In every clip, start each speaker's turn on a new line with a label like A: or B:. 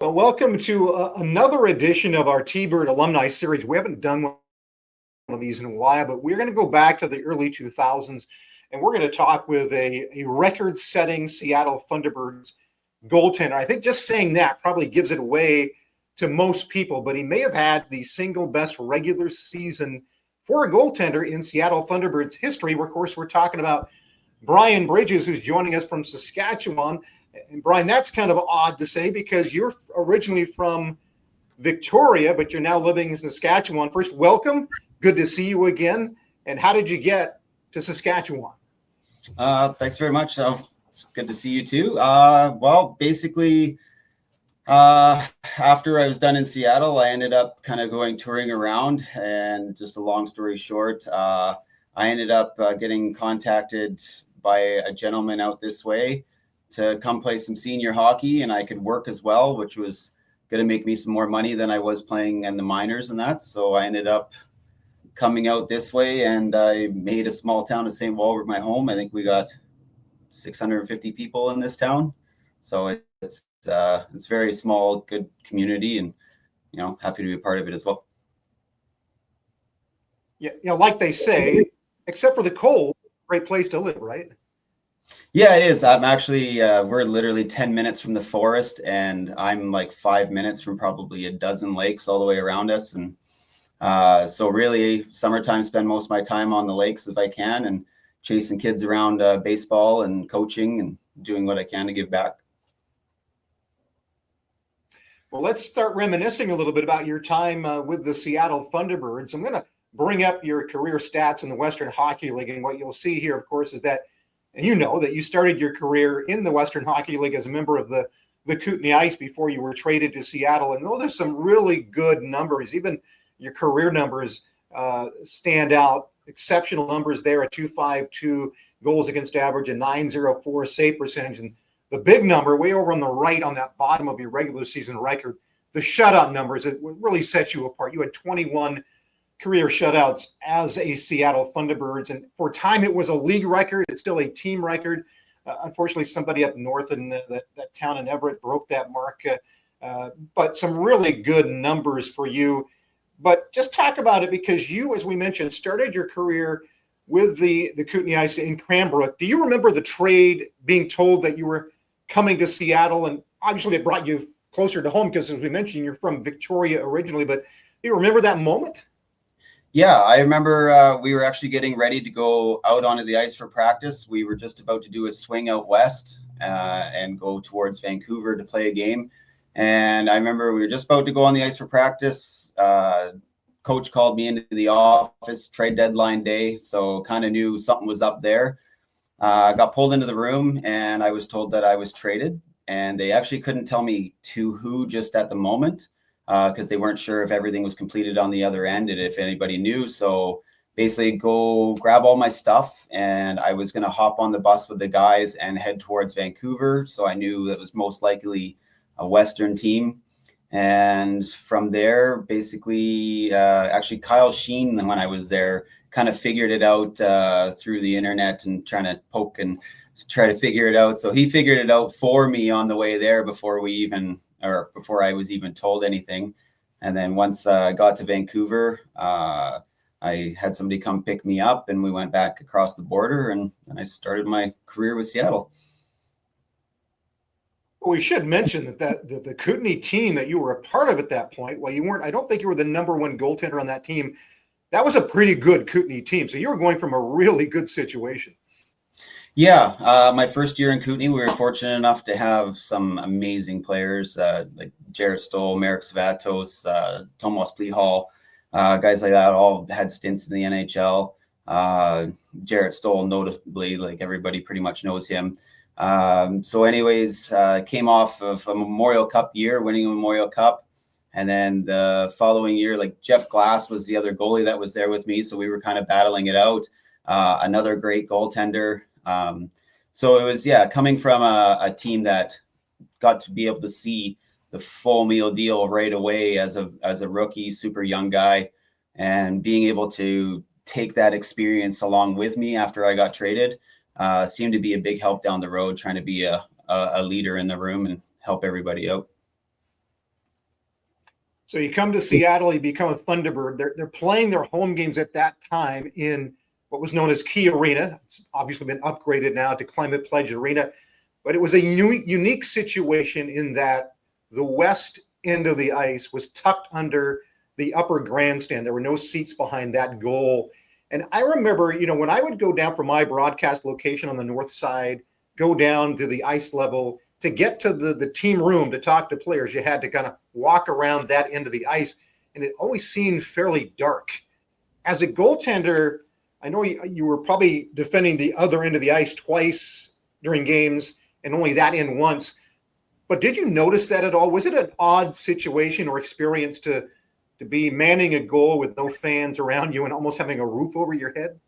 A: Well, welcome to another edition of our T-Bird Alumni Series. We haven't done one of these in a while, but we're going to go back to the early 2000s, and we're going to talk with a record-setting Seattle Thunderbirds goaltender. I think just saying that probably gives it away to most people, but he may have had the single best regular season for a goaltender in Seattle Thunderbirds history. Of course, we're talking about Brian Bridges, who's joining us from Saskatchewan. And Brian, that's kind of odd to say because you're originally from Victoria, but you're now living in Saskatchewan. First, welcome. Good to see you again. And how did you get to Saskatchewan?
B: Thanks very much. It's good to see you too. Basically, after I was done in Seattle, I ended up kind of going touring around. And just a long story short, I ended up getting contacted by a gentleman out this way to come play some senior hockey, and I could work as well, which was going to make me some more money than I was playing in the minors and that. So I ended up coming out this way, and I made a small town of St. Walburg my home. I think we got 650 people in this town. So it's very small, good community, and happy to be a part of it as well.
A: Yeah, like they say, except for the cold, great place to live, right?
B: Yeah, it is. I'm actually, we're literally 10 minutes from the forest, and I'm like 5 minutes from probably a dozen lakes all the way around us. And so really summertime, spend most of my time on the lakes if I can, and chasing kids around baseball and coaching and doing what I can to give back.
A: Well, let's start reminiscing a little bit about your time with the Seattle Thunderbirds. I'm going to bring up your career stats in the Western Hockey League. And what you'll see here, of course, is that, and you know that you started your career in the Western Hockey League as a member of the Kootenay Ice before you were traded to Seattle. And there's some really good numbers. Even your career numbers stand out. Exceptional numbers there, a 2.52 goals against average, a 9.04 save percentage. And the big number way over on the right on that bottom of your regular season record, the shutout numbers, it really sets you apart. You had 21 career shutouts as a Seattle Thunderbirds. And for time, it was a league record. It's still a team record. Unfortunately, somebody up north in that town in Everett broke that mark. But some really good numbers for you. But just talk about it because you, as we mentioned, started your career with the Kootenay Ice in Cranbrook. Do you remember the trade, being told that you were coming to Seattle? And obviously it brought you closer to home because, as we mentioned, you're from Victoria originally. But do you remember that moment?
B: Yeah, I remember we were actually getting ready to go out onto the ice for practice. We were just about to do a swing out west and go towards Vancouver to play a game. And I remember we were just about to go on the ice for practice. Coach called me into the office, trade deadline day, so kind of knew something was up there. Got pulled into the room, and I was told that I was traded. And they actually couldn't tell me to who just at the moment, because they weren't sure if everything was completed on the other end and if anybody knew. So basically go grab all my stuff, and I was going to hop on the bus with the guys and head towards Vancouver. So I knew that was most likely a Western team. And from there, basically, actually Kyle Sheen, when I was there, kind of figured it out through the internet and trying to poke and try to figure it out. So he figured it out for me on the way there before I was even told anything. And then once I got to Vancouver, I had somebody come pick me up, and we went back across the border, and I started my career with Seattle.
A: Well, we should mention that the Kootenay team that you were a part of at that point, well, you weren't, I don't think you were the number one goaltender on that team. That was a pretty good Kootenay team. So you were going from a really good situation.
B: Yeah, my first year in Kootenay, we were fortunate enough to have some amazing players like Jarrett Stoll, Marek Svatos, Tomas Plihal, guys like that all had stints in the NHL. Jarrett Stoll, notably, like everybody pretty much knows him. So anyways, came off of a Memorial Cup year, winning a Memorial Cup. And then the following year, like Jeff Glass was the other goalie that was there with me. So we were kind of battling it out. Another great goaltender. So it was, coming from a team that got to be able to see the full meal deal right away as a rookie, super young guy, and being able to take that experience along with me after I got traded seemed to be a big help down the road, trying to be a leader in the room and help everybody out.
A: So you come to Seattle, you become a Thunderbird. They're playing their home games at that time in what was known as Key Arena. It's obviously been upgraded now to Climate Pledge Arena, but it was a unique situation in that the west end of the ice was tucked under the upper grandstand. There were no seats behind that goal. And I remember, when I would go down from my broadcast location on the north side, go down to the ice level, to get to the team room to talk to players, you had to kind of walk around that end of the ice, and it always seemed fairly dark. As a goaltender, I know you were probably defending the other end of the ice twice during games and only that end once. But did you notice that at all? Was it an odd situation or experience to be manning a goal with no fans around you and almost having a roof over your head?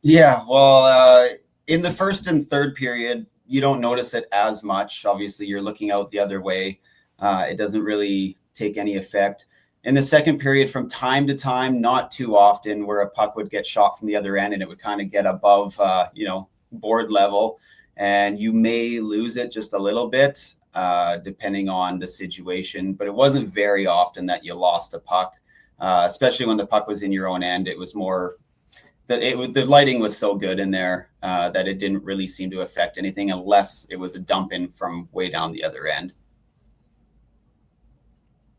B: Yeah, well, in the first and third period, you don't notice it as much. Obviously, you're looking out the other way. It doesn't really take any effect. In the second period, from time to time, not too often, where a puck would get shot from the other end and it would kind of get above, board level, and you may lose it just a little bit, depending on the situation. But it wasn't very often that you lost a puck, especially when the puck was in your own end. It was more that the lighting was so good in there that it didn't really seem to affect anything unless it was a dump in from way down the other end.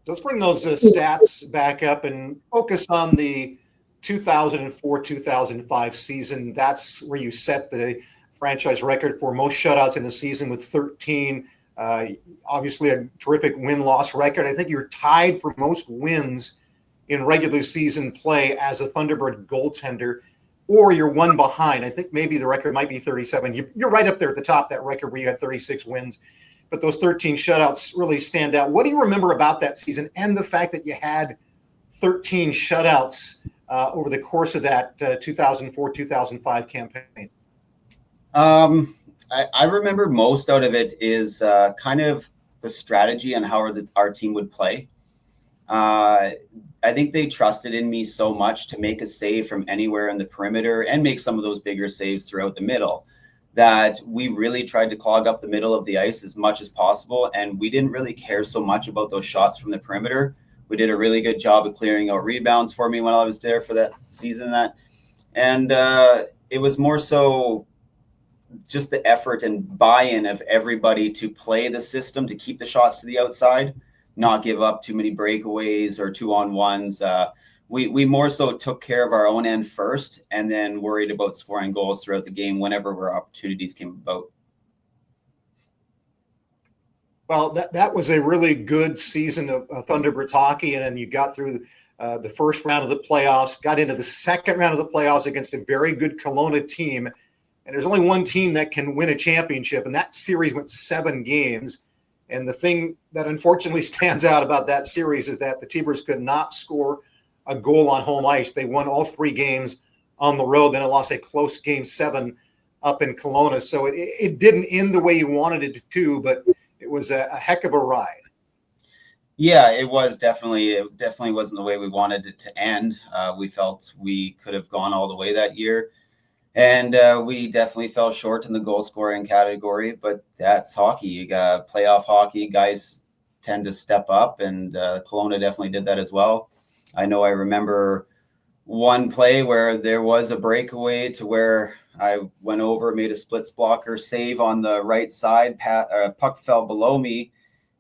A: Let's bring those stats back up and focus on the 2004-2005 season. That's where you set the franchise record for most shutouts in a season with 13. Obviously, a terrific win-loss record. I think you're tied for most wins in regular season play as a Thunderbird goaltender, or you're one behind. I think maybe the record might be 37. You're right up there at the top, that record where you had 36 wins. But those 13 shutouts really stand out. What do you remember about that season and the fact that you had 13 shutouts over the course of that 2004-2005 campaign?
B: I remember most out of it is kind of the strategy and how our team would play. I think they trusted in me so much to make a save from anywhere in the perimeter and make some of those bigger saves throughout the middle, that we really tried to clog up the middle of the ice as much as possible. And we didn't really care so much about those shots from the perimeter. We did a really good job of clearing out rebounds for me when I was there for that season. And it was more so just the effort and buy-in of everybody to play the system, to keep the shots to the outside, not give up too many breakaways or 2-on-1s. We more so took care of our own end first and then worried about scoring goals throughout the game whenever our opportunities came about.
A: Well, that was a really good season of Thunderbirds hockey, and then you got through the first round of the playoffs, got into the second round of the playoffs against a very good Kelowna team. And there's only one team that can win a championship, and that series went 7 games. And the thing that unfortunately stands out about that series is that the T-Birds could not score a goal on home ice. They won all 3 games on the road. Then it lost a close game 7 up in Kelowna. So it didn't end the way you wanted it to, but it was a heck of a ride.
B: Yeah, it was definitely. It definitely wasn't the way we wanted it to end. We felt we could have gone all the way that year. And we definitely fell short in the goal scoring category, but that's hockey. You got playoff hockey. Guys tend to step up, and Kelowna definitely did that as well. I know I remember one play where there was a breakaway to where I went over, made a splits blocker save on the right side. Puck fell below me,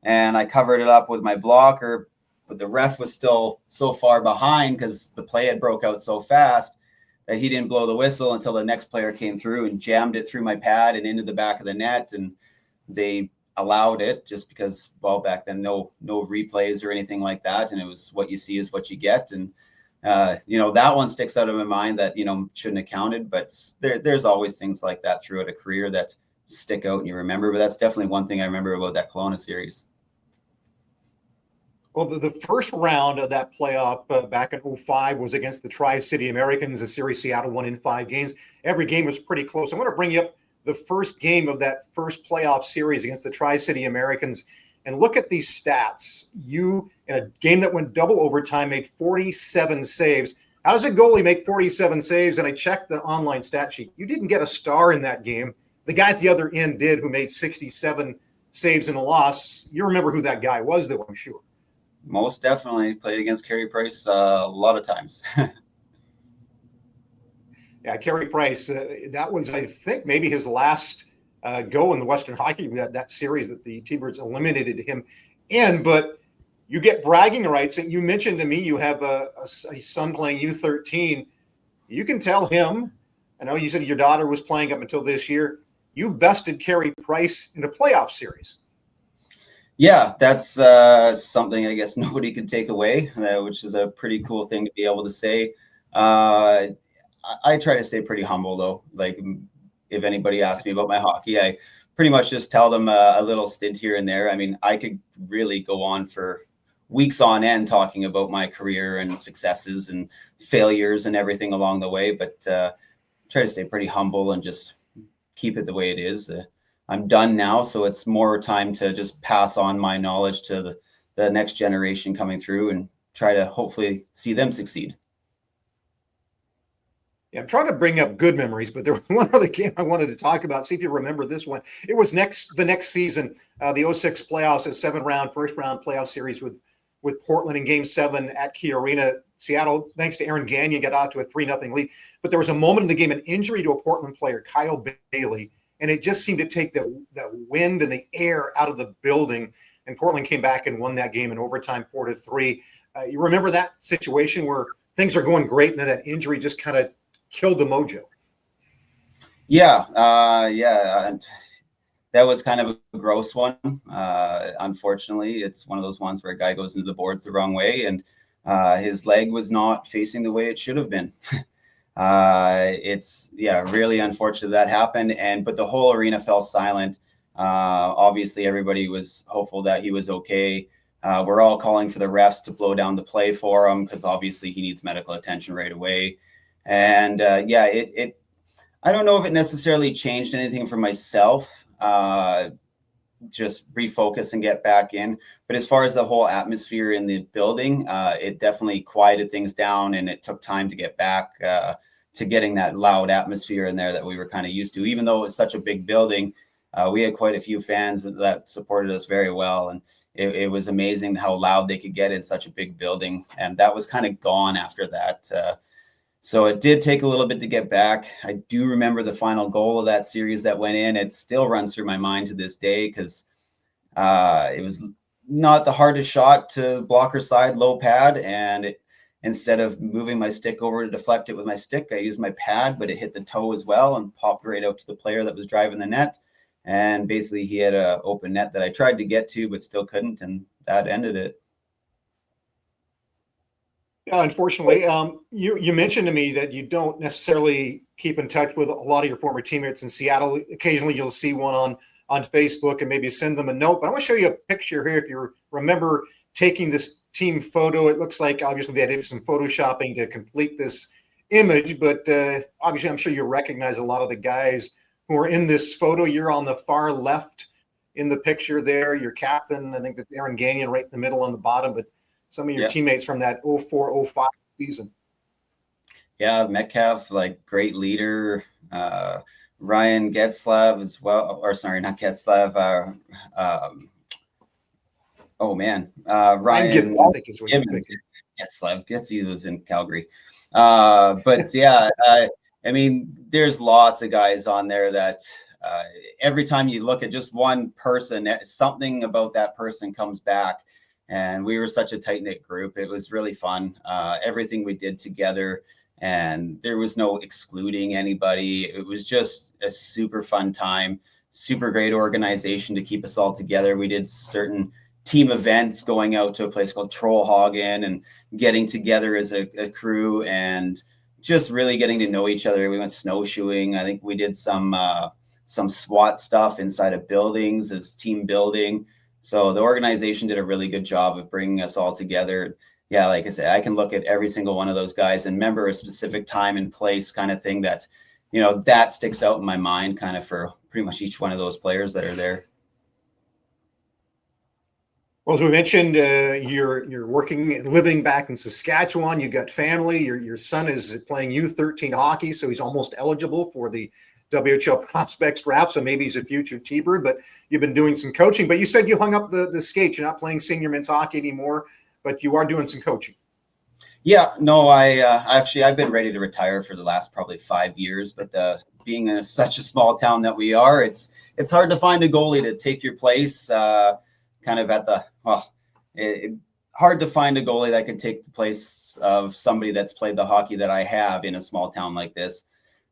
B: and I covered it up with my blocker, but the ref was still so far behind because the play had broke out so fast that he didn't blow the whistle until the next player came through and jammed it through my pad and into the back of the net. And they allowed it just because, well, back then, no replays or anything like that. And it was what you see is what you get. And, that one sticks out of my mind that, shouldn't have counted. But there's always things like that throughout a career that stick out and you remember. But that's definitely one thing I remember about that Kelowna series.
A: Well, the first round of that playoff back in 2005 was against the Tri-City Americans, a series Seattle won in 5 games. Every game was pretty close. I want to bring you up the first game of that first playoff series against the Tri-City Americans and look at these stats. You, in a game that went double overtime, made 47 saves. How does a goalie make 47 saves? And I checked the online stat sheet. You didn't get a star in that game. The guy at the other end did, who made 67 saves in a loss. You remember who that guy was, though, I'm sure.
B: most definitely played against Carey Price a lot of times.
A: Yeah, Carey Price, that was, I think, maybe his last go in the Western Hockey League, that series that the T-Birds eliminated him in. But you get bragging rights. And you mentioned to me you have a son playing U13. You can tell him, I know you said your daughter was playing up until this year, you bested Carey Price in a playoff series.
B: Yeah, that's something I guess nobody could take away, which is a pretty cool thing to be able to say. I try to stay pretty humble, though. Like, if anybody asks me about my hockey, I pretty much just tell them a little stint here and there. I mean, I could really go on for weeks on end talking about my career and successes and failures and everything along the way, but try to stay pretty humble and just keep it the way it is. I'm done now, so it's more time to just pass on my knowledge to the next generation coming through and try to hopefully see them succeed.
A: Yeah, I'm trying to bring up good memories, but there was one other game I wanted to talk about. See if you remember this one. It was the next season, the 06 playoffs, a 7-round, first-round playoff series with Portland in Game 7 at Key Arena. Seattle, thanks to Aaron Gagnon, got out to a 3-0 lead. But there was a moment in the game, an injury to a Portland player, Kyle Bailey, and it just seemed to take the wind and the air out of the building. And Portland came back and won that game in overtime, 4-3. You remember that situation where things are going great, and then that injury just kind of killed the mojo?
B: Yeah. And that was kind of a gross one. Unfortunately, it's one of those ones where a guy goes into the boards the wrong way, and his leg was not facing the way it should have been. It's really unfortunate that happened. But the whole arena fell silent. Obviously everybody was hopeful that he was okay. We're all calling for the refs to blow down the play for him, because obviously he needs medical attention right away. And I don't know if it necessarily changed anything for myself, just refocus and get back in. But as far as the whole atmosphere in the building, it definitely quieted things down, and it took time to get back to getting that loud atmosphere in there that we were kind of used to. Even though it was such a big building, we had quite a few fans that supported us very well. And it was amazing how loud they could get in such a big building. And that was kind of gone after that. So it did take a little bit to get back. I do remember the final goal of that series that went in. It still runs through my mind to this day, because it was not the hardest shot to blocker side, low pad. And instead of moving my stick over to deflect it with my stick, I used my pad, but it hit the toe as well and popped right out to the player that was driving the net. And basically he had an open net that I tried to get to, but still couldn't. And that ended it.
A: Yeah, unfortunately, you mentioned to me that you don't necessarily keep in touch with a lot of your former teammates in Seattle. Occasionally you'll see one on Facebook and maybe send them a note. But I want to show you a picture here. If you remember taking this team photo, it looks like obviously they had to do some photoshopping to complete this image. But obviously I'm sure you recognize a lot of the guys who are in this photo. You're on the far left in the picture there. Your captain, I think that's Aaron Gagnon, right in the middle on the bottom. But some of your teammates from that 04-05 season.
B: Yeah, Metcalf, like great leader. Ryan Getzlav as well, or sorry, not Getzlav. Ryan
A: Gibbons, I think is what you're thinking.
B: Getzlav. Getzy was in Calgary. But yeah, I mean, there's lots of guys on there that every time you look at just one person, something about that person comes back. And we were such a tight-knit group. It was really fun. Everything we did together, and there was no excluding anybody. It was just a super fun time, super great organization to keep us all together. We did certain team events, going out to a place called Trollhagen and getting together as a crew and just really getting to know each other. We went snowshoeing. I think we did some SWAT stuff inside of buildings as team building. So the organization did a really good job of bringing us all together. Yeah, like I said, I can look at every single one of those guys and remember a specific time and place kind of thing that, that sticks out in my mind kind of for pretty much each one of those players that are there.
A: Well, as we mentioned, you're working and living back in Saskatchewan. You've got family. Your son is playing U13 hockey, so he's almost eligible for the WHL prospects draft, so maybe he's a future T-Bird, but you've been doing some coaching. But you said you hung up the skates. You're not playing senior men's hockey anymore. but you are doing some coaching.
B: Yeah, no, I've been ready to retire for the last probably 5 years, but being in such a small town that we are, it's hard to find a goalie to take your place. Kind of at the hard to find a goalie that can take the place of somebody that's played the hockey that I have in a small town like this.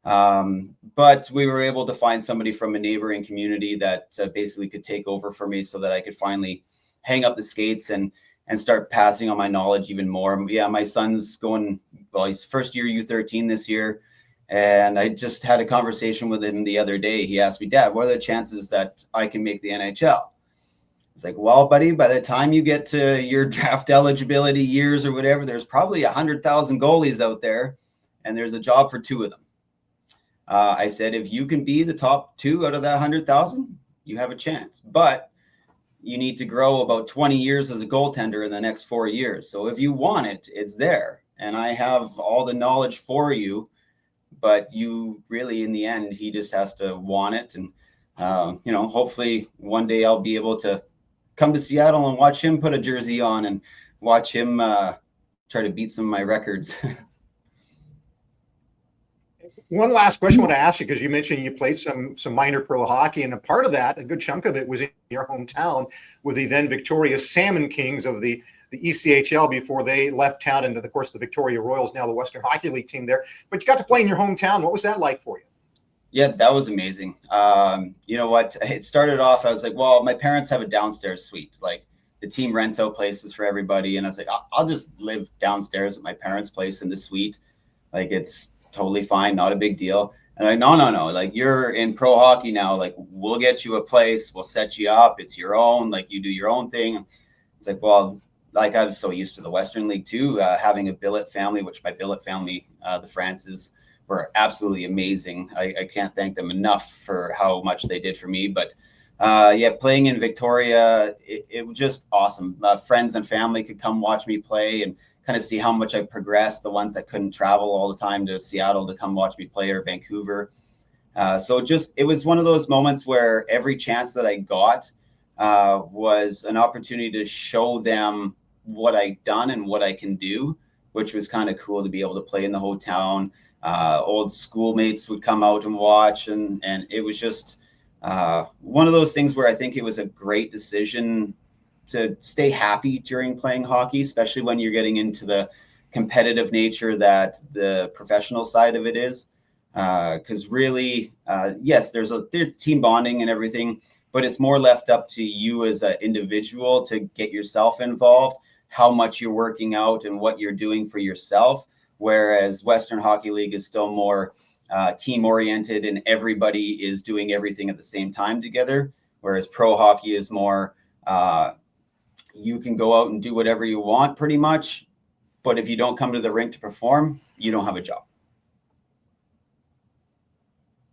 B: But we were able to find somebody from a neighboring community that basically could take over for me so that I could finally hang up the skates and start passing on my knowledge even more. Yeah, my son's he's first year U13 this year. And I just had a conversation with him the other day. He asked me, Dad, what are the chances that I can make the NHL? It's like, well, buddy, by the time you get to your draft eligibility years or whatever, there's probably 100,000 goalies out there, and there's a job for 2 of them. I said, if you can be the top 2 out of that 100,000, you have a chance. But you need to grow about 20 years as a goaltender in the next 4 years. So if you want it, it's there. And I have all the knowledge for you, but you really, in the end, he just has to want it. And, hopefully one day I'll be able to come to Seattle and watch him put a jersey on and watch him try to beat some of my records.
A: One last question I want to ask you, because you mentioned you played some minor pro hockey, and a part of that, a good chunk of it, was in your hometown with the then victorious Salmon Kings of the ECHL before they left town into, of course, the Victoria Royals, now the Western Hockey League team there. But you got to play in your hometown. What was that like for you?
B: Yeah, that was amazing. You know what? It started off, I was like, well, my parents have a downstairs suite. Like, the team rents out places for everybody. And I was like, I'll just live downstairs at my parents' place in the suite. Like, it's totally fine, not a big deal. And like, no, like, you're in pro hockey now, like, we'll get you a place, we'll set you up, it's your own, like, you do your own thing. It's like, well, like, I was so used to the Western League too, having a billet family, which my billet family, the Francis, were absolutely amazing. I can't thank them enough for how much they did for me. But playing in Victoria, it was just awesome. Friends and family could come watch me play and kind of see how much I progressed, the ones that couldn't travel all the time to Seattle to come watch me play, or Vancouver. It was one of those moments where every chance that I got was an opportunity to show them what I'd done and what I can do, which was kind of cool to be able to play in the whole town. Old schoolmates would come out and watch, and it was just one of those things where I think it was a great decision to stay happy during playing hockey, especially when you're getting into the competitive nature that the professional side of it is. Because really, yes, there's team bonding and everything, but it's more left up to you as an individual to get yourself involved, how much you're working out and what you're doing for yourself. Whereas Western Hockey League is still more team oriented and everybody is doing everything at the same time together. Whereas pro hockey is more, you can go out and do whatever you want pretty much. But if you don't come to the rink to perform, you don't have a job.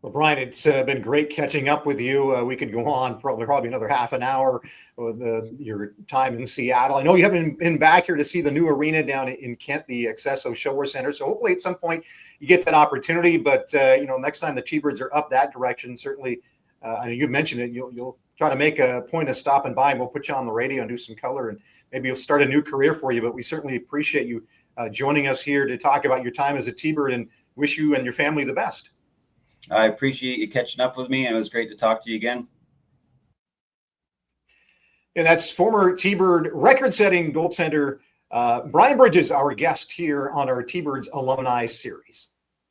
A: Well, Brian, it's been great catching up with you. We could go on probably another half an hour with your time in Seattle. I know you haven't been back here to see the new arena down in Kent, the Accesso Shower Center. So hopefully at some point you get that opportunity. But, next time the T-Birds are up that direction, certainly, I know you mentioned it, you'll try to make a point of stopping by, and we'll put you on the radio and do some color, and maybe you'll start a new career for you. But we certainly appreciate you joining us here to talk about your time as a T-Bird, and wish you and your family the best.
B: I appreciate you catching up with me, and it was great to talk to you again.
A: And that's former T-Bird record-setting goaltender Brian Bridges, our guest here on our T-Birds Alumni Series.